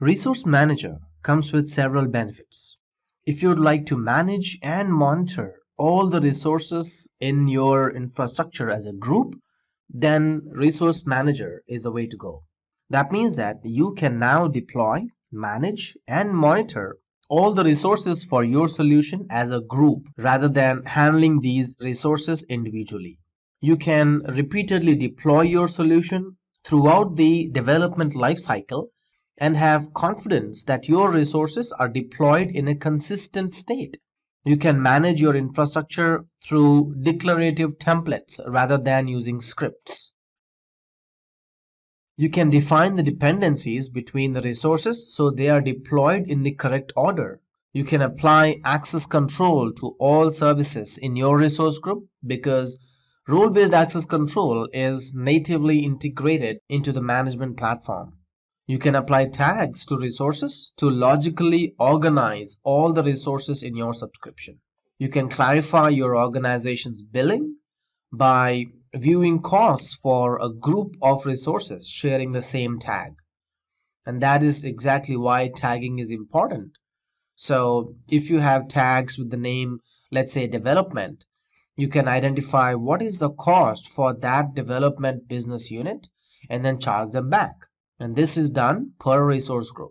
Resource Manager comes with several benefits. If you'd like to manage and monitor all the resources in your infrastructure as a group, then Resource Manager is a way to go. That means that you can now deploy, manage, and monitor all the resources for your solution as a group rather than handling these resources individually. You can repeatedly deploy your solution throughout the development lifecycle and have confidence that your resources are deployed in a consistent state. You can manage your infrastructure through declarative templates rather than using scripts. You can define the dependencies between the resources so they are deployed in the correct order. You can apply access control to all services in your resource group because role-based access control is natively integrated into the management platform. You can apply tags to resources to logically organize all the resources in your subscription. You can clarify your organization's billing by viewing costs for a group of resources sharing the same tag. And that is exactly why tagging is important. So if you have tags with the name, let's say development, you can identify what is the cost for that development business unit and then charge them back. And this is done per resource group.